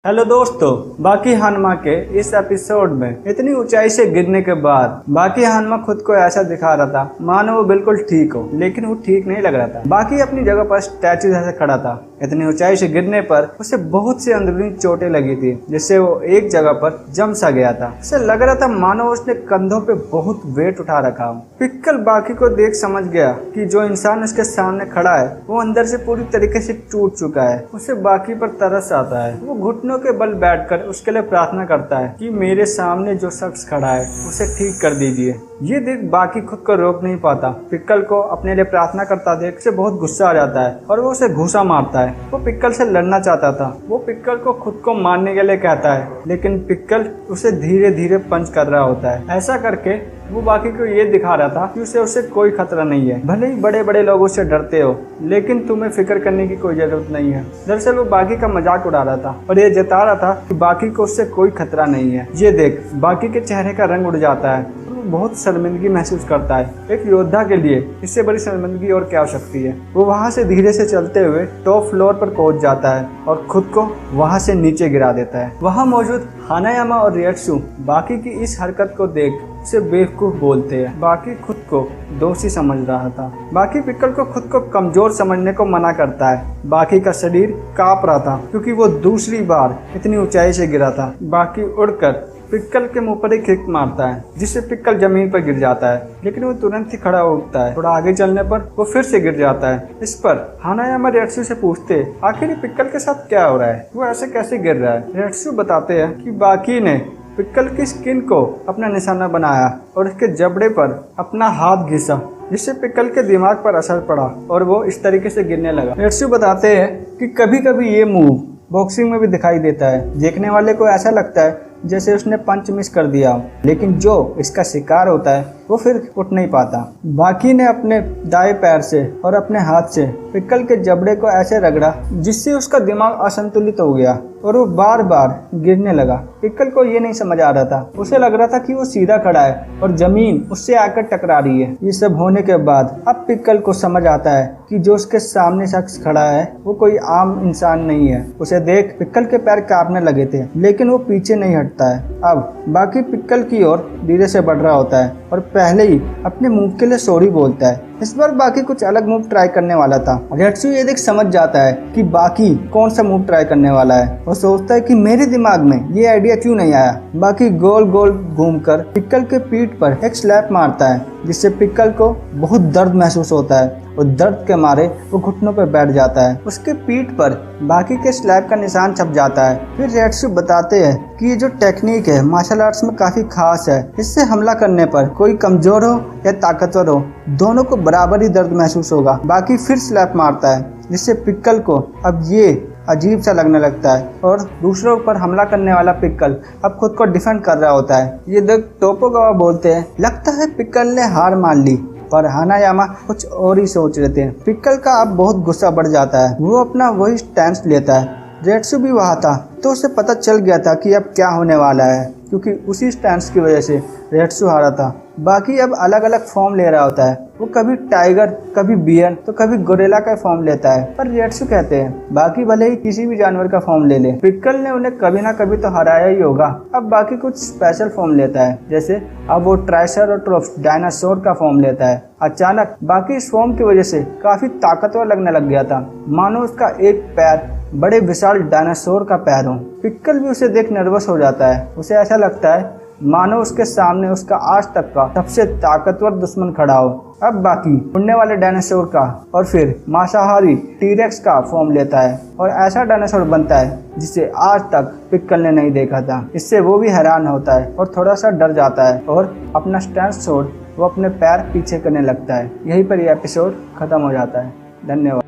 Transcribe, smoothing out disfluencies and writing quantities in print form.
Hello दोस्तों, बाकी हानमा के इस एपिसोड में इतनी ऊंचाई से गिरने के बाद बाकी हानमा खुद को ऐसा दिखा रहा था मानो वो बिल्कुल ठीक हो, लेकिन वो ठीक नहीं लग रहा था। बाकी अपनी जगह पर स्टैचू जैसे खड़ा था। इतनी ऊंचाई से गिरने पर उसे बहुत सी अंदरूनी चोटें लगी थी, जिससे वो एक जगह पर जम सा गया था। उसे लग रहा था मानो उसने कंधों पे बहुत वेट उठा रखा हो। पिक्कल बाकी को देख समझ गया कि जो इंसान उसके सामने खड़ा है वो अंदर से पूरी तरीके से टूट चुका है। उसे बाकी पर तरस आता है। वो घुटनों के बल बैठकर उसके लिए प्रार्थना करता है कि मेरे सामने जो शख्स खड़ा है उसे ठीक कर दीजिए। ये देख बाकी खुद को रोक नहीं पाता। पिक्कल को अपने लिए प्रार्थना करता देख उसे बहुत गुस्सा आ जाता है और वो उसे घूंसा मारता है। वो पिक्कल से लड़ना चाहता था। वो पिक्कल को खुद को मारने के लिए कहता है, लेकिन पिक्कल उसे धीरे धीरे पंच कर रहा होता है। ऐसा करके वो बाकी को ये दिखा रहा था कि उसे कोई खतरा नहीं है। भले ही बड़े बड़े लोग उससे डरते हो, लेकिन तुम्हें फिक्र करने की कोई जरूरत नहीं है। दरअसल वो बाकी का मजाक उड़ा रहा था और ये जता रहा था कि बाकी को उससे कोई खतरा नहीं है। ये देख बाकी के चेहरे का रंग उड़ जाता है। वो बहुत शर्मिंदगी महसूस करता है। एक योद्धा के लिए इससे बड़ी शर्मिंदगी और क्या हो सकती है। वो वहाँ से धीरे से चलते हुए टॉप फ्लोर पर पहुंच जाता है और खुद को वहाँ से नीचे गिरा देता है। वहाँ मौजूद हानायामा और रिएट्सु बाकी की इस हरकत को देख उसे बेवकूफ बोलते हैं। बाकी खुद को दोषी समझ रहा था। बाकी पिक्कल को खुद को कमजोर समझने को मना करता है। बाकी का शरीर कांप रहा था क्योंकि वो दूसरी बार इतनी ऊंचाई से गिरा था। बाकी उड़कर पिक्कल के मुंह पर एक किक मारता है, जिससे पिक्कल जमीन पर गिर जाता है, लेकिन वो तुरंत ही खड़ा उठता है। थोड़ा आगे चलने पर वो फिर से गिर जाता है। इस पर हानायामा रिएट्सु से पूछते आखिर पिक्कल के साथ क्या हो रहा है, वो ऐसे कैसे गिर रहा है। रिएट्सु बताते हैं कि बाकी ने पिक्कल की स्किन को अपना निशाना बनाया और उसके जबड़े पर अपना हाथ घिसा, जिससे पिक्कल के दिमाग पर असर पड़ा और वो इस तरीके से गिरने लगा। रिएट्सु बताते हैं कि कभी कभी ये मूव बॉक्सिंग में भी दिखाई देता है। देखने वाले को ऐसा लगता है जैसे उसने पंच मिस कर दिया हो, लेकिन जो इसका शिकार होता है वो फिर उठ नहीं पाता। बाकी ने अपने दाएं पैर से और अपने हाथ से पिक्कल के जबड़े को ऐसे रगड़ा जिससे उसका दिमाग असंतुलित हो गया और वो बार बार गिरने लगा। पिक्कल को ये नहीं समझ आ रहा था। उसे लग रहा था कि वो सीधा खड़ा है और जमीन उससे आकर टकरा रही है। ये सब होने के बाद अब पिक्कल को समझ आता है कि जो उसके सामने शख्स खड़ा है वो कोई आम इंसान नहीं है। उसे देख पिक्कल के पैर कांपने लगे थे, लेकिन वो पीछे नहीं हटता है। अब बाकी पिक्कल की ओर धीरे से बढ़ रहा होता है और पहले ही अपने मूव के लिए सॉरी बोलता है। इस बार बाकी कुछ अलग मूव ट्राई करने वाला था। रिएट्सु ये देख समझ जाता है कि बाकी कौन सा मूव ट्राई करने वाला है। वो सोचता है कि मेरे दिमाग में ये आइडिया क्यों नहीं आया। बाकी गोल गोल घूमकर पिक्कल के पीठ पर एक स्लैप मारता है, जिससे पिक्कल को बहुत दर्द महसूस होता है और दर्द के मारे वो घुटनों पर बैठ जाता है। उसके पीठ पर बाकी के स्लैप का निशान छप जाता है। फिर रिएट्सु बताते हैं कि ये जो टेक्निक है मार्शल आर्ट्स में काफी खास है। इससे हमला करने पर कोई कमजोर हो या ताकतवर हो, दोनों को बराबर ही दर्द महसूस होगा। बाकी फिर स्लैप मारता है, जिससे पिक्कल को अब ये अजीब सा लगने लगता है और दूसरों पर हमला करने वाला पिक्कल अब खुद को डिफेंड कर रहा होता है। ये देख टोपोगावा बोलते हैं लगता है पिक्कल ने हार मान ली, पर हानायामा कुछ और ही सोच रहे थे। पिक्कल का अब बहुत गुस्सा बढ़ जाता है। वो अपना वही स्टैंस लेता है। रिएट्सु भी वहाँ था तो उसे पता चल गया था कि अब क्या होने वाला है, क्योंकि उसी स्टैंस की वजह से रिएट्सु हारा था। बाकी अब अलग अलग फॉर्म ले रहा होता है। वो कभी टाइगर, कभी बियर, तो कभी गोरिल्ला का फॉर्म लेता है। पर रिएट्सु कहते हैं बाकी भले ही किसी भी जानवर का फॉर्म ले ले, पिक्कल ने उन्हें कभी ना कभी तो हराया ही होगा। अब बाकी कुछ स्पेशल फॉर्म लेता है, जैसे अब वो ट्राइसेराटोप्स डायनासोर का फॉर्म लेता है। अचानक बाकी इस फॉर्म की वजह से काफी ताकतवर लगने लग गया था, मानो उसका एक पैर बड़े विशाल डायनासोर का पैर हो। पिक्कल भी उसे देख नर्वस हो जाता है। उसे ऐसा लगता है मानो उसके सामने उसका आज तक का सबसे ताकतवर दुश्मन खड़ा हो। अब बाकी उड़ने वाले डायनासोर का और फिर मांसाहारी टीरेक्स का फॉर्म लेता है और ऐसा डायनासोर बनता है जिसे आज तक पिक्कल ने नहीं देखा था। इससे वो भी हैरान होता है और थोड़ा सा डर जाता है और अपना स्टैंस छोड़ वो अपने पैर पीछे करने लगता है। यहीं पर यह एपिसोड खत्म हो जाता है। धन्यवाद।